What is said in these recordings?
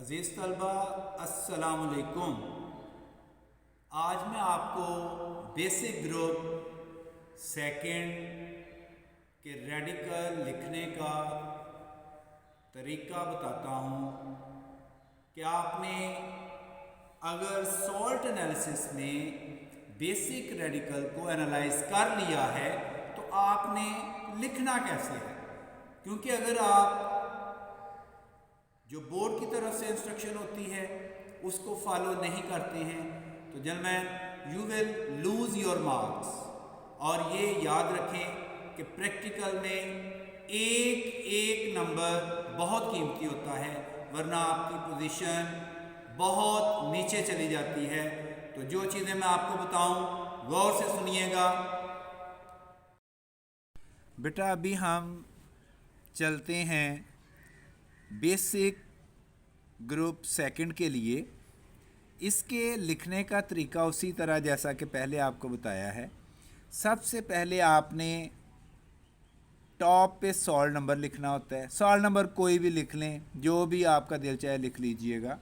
अज़ीज़ तलबा अस्सलाम वालेकुम। आज मैं आपको बेसिक ग्रुप सेकंड के रेडिकल लिखने का तरीका बताता हूँ कि आपने अगर सॉल्ट एनालिसिस में बेसिक रेडिकल को एनालाइज कर लिया है तो आपने लिखना कैसे है। क्योंकि अगर आप जो बोर्ड की तरफ से इंस्ट्रक्शन होती है उसको फॉलो नहीं करते हैं तो जनमैन you will lose your marks. और ये याद रखें कि प्रैक्टिकल में एक एक नंबर बहुत कीमती होता है, वरना आपकी पोजीशन बहुत नीचे चली जाती है। तो जो चीज़ें मैं आपको बताऊं गौर से सुनिएगा। बेटा अभी हम चलते हैं बेसिक ग्रुप सेकंड के लिए। इसके लिखने का तरीका उसी तरह जैसा कि पहले आपको बताया है। सबसे पहले आपने टॉप पे सॉल्ट नंबर लिखना होता है। सॉल्ट नंबर कोई भी लिख लें, जो भी आपका दिल चाहे लिख लीजिएगा।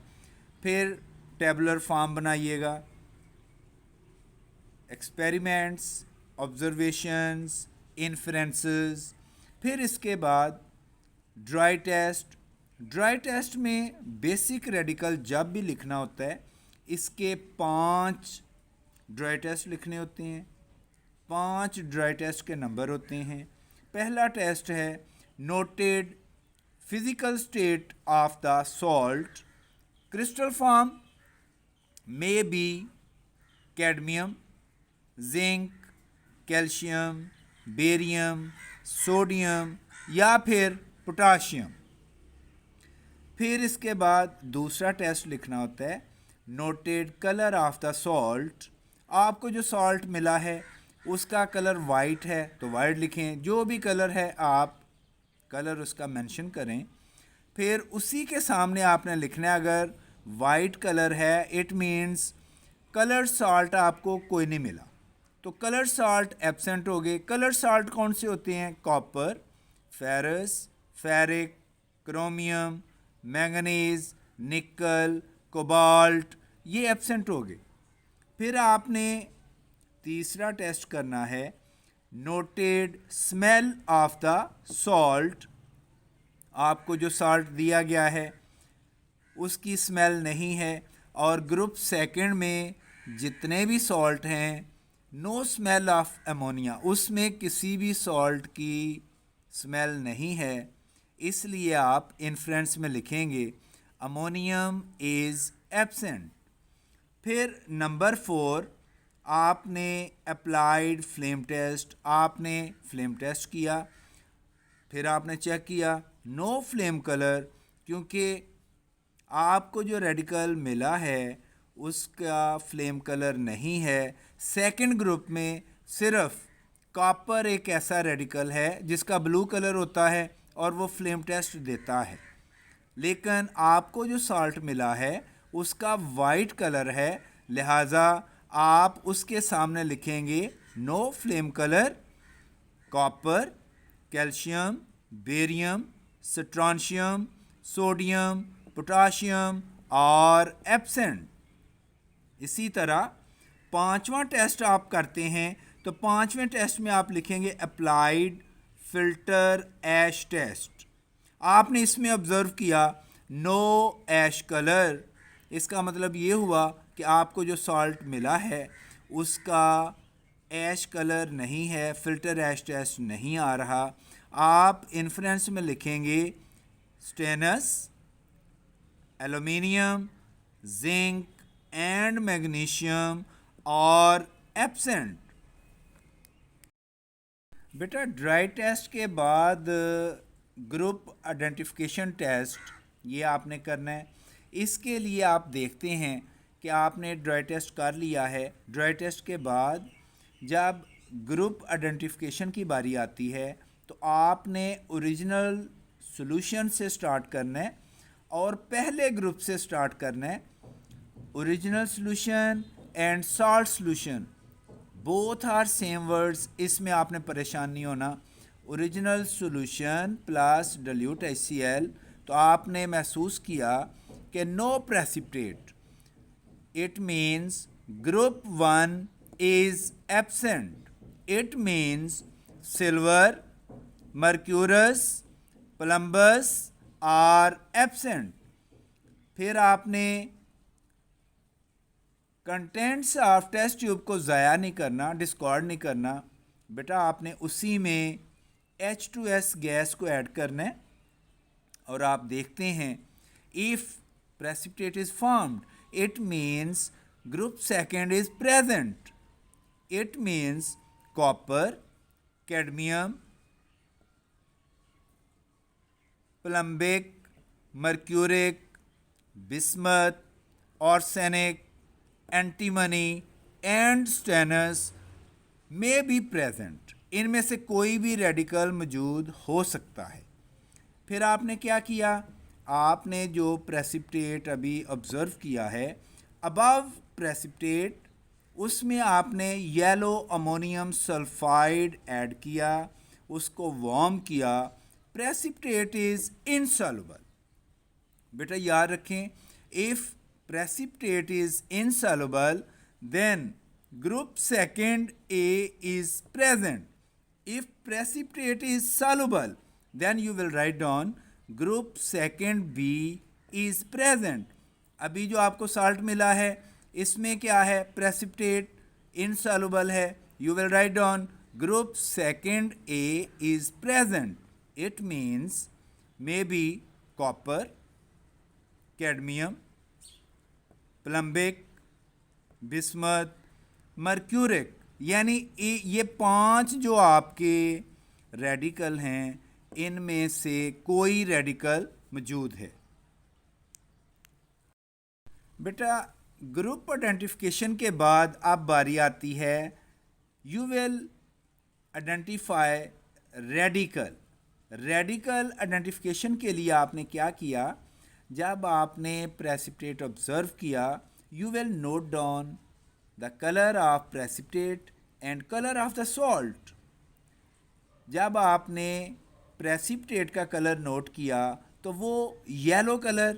फिर टेबुलर फॉर्म बनाइएगा, एक्सपेरिमेंट्स, ऑब्जर्वेशंस, इन्फ्रेंसेस। फिर इसके बाद ड्राई टेस्ट। ड्राई टेस्ट में बेसिक रेडिकल जब भी लिखना होता है इसके 5 ड्राई टेस्ट लिखने होते हैं। 5 ड्राई टेस्ट के नंबर होते हैं। पहला टेस्ट है noted physical state of the salt. Crystal form may be cadmium, zinc, calcium, barium, sodium या फिर पोटाशियम। फिर इसके बाद दूसरा टेस्ट लिखना होता है noted colour of the salt. आपको जो सॉल्ट मिला है उसका कलर वाइट है तो वाइट लिखें, जो भी कलर है आप कलर उसका मेंशन करें। फिर उसी के सामने आपने लिखना है अगर वाइट कलर है इट मीन्स कलर सॉल्ट आपको कोई नहीं मिला, तो कलर सॉल्ट एब्सेंट हो गए। कलर सॉल्ट कौन से होते हैं? Copper, ferrous, ferric, chromium, manganese, निकल, कोबाल्ट, ये एब्सेंट हो गए। फिर आपने तीसरा टेस्ट करना है noted smell of the salt. आपको जो सॉल्ट दिया गया है उसकी स्मेल नहीं है, और ग्रुप सेकंड में जितने भी सॉल्ट हैं नो स्मेल ऑफ अमोनिया, उसमें किसी भी सॉल्ट की स्मेल नहीं है, इसलिए आप इन्फ्रेंस में लिखेंगे अमोनियम इज़ एब्सेंट। फिर नंबर 4 आपने अप्लाइड फ्लेम टेस्ट। आपने फ्लेम टेस्ट किया, फिर आपने चेक किया नो फ्लेम कलर, क्योंकि आपको जो रेडिकल मिला है उसका फ्लेम कलर नहीं है। सेकंड ग्रुप में सिर्फ कॉपर एक ऐसा रेडिकल है जिसका ब्लू कलर होता है और वो फ्लेम टेस्ट देता है, लेकिन आपको जो सॉल्ट मिला है उसका वाइट कलर है, लिहाजा आप उसके सामने लिखेंगे no flame colour, copper, calcium, barium, strontium, sodium, potassium और एब्सेंट। इसी तरह पांचवा टेस्ट आप करते हैं तो पांचवें टेस्ट में आप लिखेंगे अप्लाइड फिल्टर ऐश टेस्ट। आपने इसमें ऑब्जर्व किया नो ऐश कलर, इसका मतलब ये हुआ कि आपको जो सॉल्ट मिला है उसका ऐश कलर नहीं है, फिल्टर ऐश टेस्ट नहीं आ रहा। आप इन्फ्रेंस में लिखेंगे stannous, aluminium, zinc and magnesium और एब्सेंट। बेटा ड्राई टेस्ट के बाद ग्रुप आइडेंटिफिकेशन टेस्ट ये आपने करना है। इसके लिए आप देखते हैं कि आपने ड्राई टेस्ट कर लिया है। ड्राई टेस्ट के बाद जब ग्रुप आइडेंटिफिकेशन की बारी आती है तो आपने ओरिजिनल सॉल्यूशन से स्टार्ट करना है और पहले ग्रुप से स्टार्ट करना है। Original solution and salt solution both are same words, इसमें आपने परेशान नहीं होना। Original solution plus dilute HCl, तो आपने महसूस किया कि no precipitate, it means group 1 is absent. It means silver, mercurous, plumbus are absent. फिर आपने कंटेंट्स ऑफ टेस्ट ट्यूब को ज़ाया नहीं करना, डिस्कार्ड नहीं करना बेटा, आपने उसी में H2S गैस को ऐड करना है और आप देखते हैं if precipitate is formed, it means group second is present. It means copper, cadmium, plumbic, mercuric, bismuth, arsenic, antimony and stannous may be present. इनमें से कोई भी रेडिकल मौजूद हो सकता है। फिर आपने क्या किया, आपने जो प्रेसिपिटेट अभी ऑब्ज़र्व किया है अबव प्रेसिपिटेट, उसमें आपने येलो अमोनियम सल्फाइड ऐड किया, उसको वार्म किया, प्रेसिपिटेट इज़ इनसॉल्युबल। बेटा याद रखें, if precipitate is insoluble then group second A is present. If precipitate is soluble then you will write down group second B is present. अभी जो आपको salt मिला है इसमें क्या है, precipitate insoluble है, you will write down group second A is present. It means maybe copper, cadmium, plumbic, bismuth, mercuric, यानी ये 5 जो आपके रेडिकल हैं इनमें से कोई रेडिकल मौजूद है। बेटा ग्रुप आइडेंटिफिकेशन के बाद अब बारी आती है you will identify radical. Radical identification के लिए आपने क्या किया, जब आपने प्रेसिपिटेट ऑब्ज़र्व किया you will note down the colour of precipitate and colour of the salt. जब आपने प्रेसिपिटेट का कलर नोट किया तो वो येलो कलर,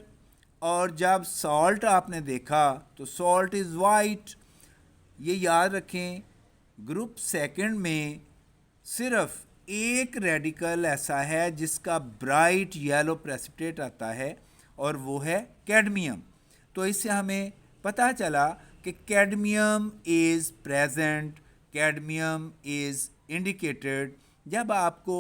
और जब सॉल्ट आपने देखा तो सॉल्ट इज़ वाइट। ये याद रखें, ग्रुप सेकंड में सिर्फ एक रेडिकल ऐसा है जिसका ब्राइट येलो प्रेसिपिटेट आता है और वो है कैडमियम। तो इससे हमें पता चला कि cadmium is present, cadmium is indicated. जब आपको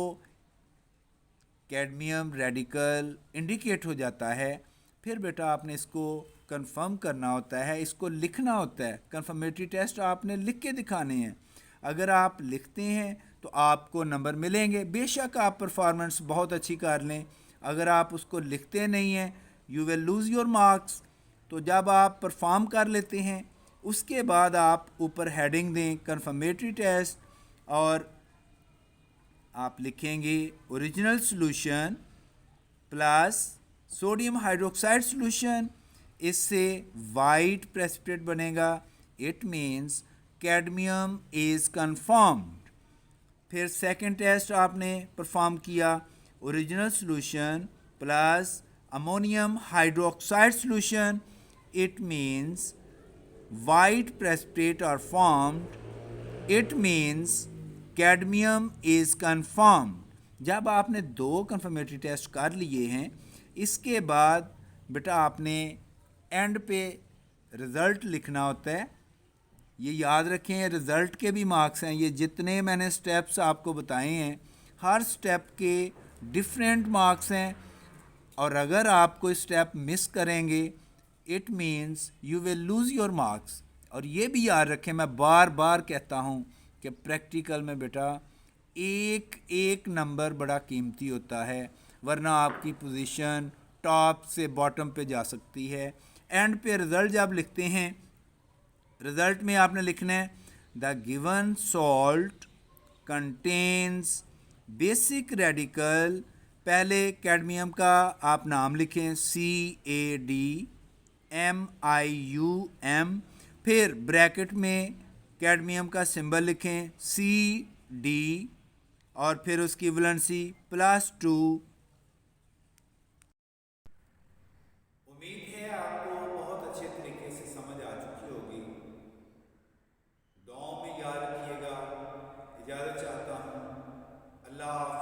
कैडमियम रेडिकल इंडिकेट हो जाता है फिर बेटा आपने इसको कंफर्म करना होता है, इसको लिखना होता है। कंफर्मेटरी टेस्ट आपने लिख के दिखाने हैं। अगर आप लिखते हैं तो आपको नंबर मिलेंगे। बेशक आप परफॉर्मेंस बहुत अच्छी कर लें, अगर आप उसको लिखते नहीं हैं you will lose your marks. तो जब आप परफॉर्म कर लेते हैं उसके बाद आप ऊपर हेडिंग दें कंफर्मेटरी टेस्ट और आप लिखेंगे original solution plus sodium hydroxide solution, इससे वाइट प्रेसिपिटेट बनेगा। It means cadmium is confirmed. फिर सेकंड टेस्ट आपने परफॉर्म किया, original solution plus ammonium hydroxide solution, it means white precipitate are formed, it means cadmium is confirmed। जब आपने 2 confirmatory test कर लिए हैं इसके बाद बेटा आपने एंड पे रिज़ल्ट लिखना होता है। ये याद रखें, रिज़ल्ट के भी मार्क्स हैं। ये जितने मैंने स्टेप्स आपको बताए हैं हर स्टेप के डिफरेंट मार्क्स हैं, और अगर आप कोई स्टेप मिस करेंगे it means you will lose your marks. और ये भी याद रखें, मैं बार बार कहता हूँ कि प्रैक्टिकल में बेटा एक एक नंबर बड़ा कीमती होता है, वरना आपकी पोजीशन टॉप से बॉटम पे जा सकती है। एंड पे रिज़ल्ट जब लिखते हैं, रिज़ल्ट में आपने लिखना है the given salt contains basic radical. पहले कैडमियम का आप नाम लिखें CADMIUM, फिर ब्रैकेट में कैडमियम का सिंबल लिखें CD और फिर उसकी वैलेंसी +2। उम्मीद है इजाज़त चाहता हूँ। अल्लाह हाफ़िज़।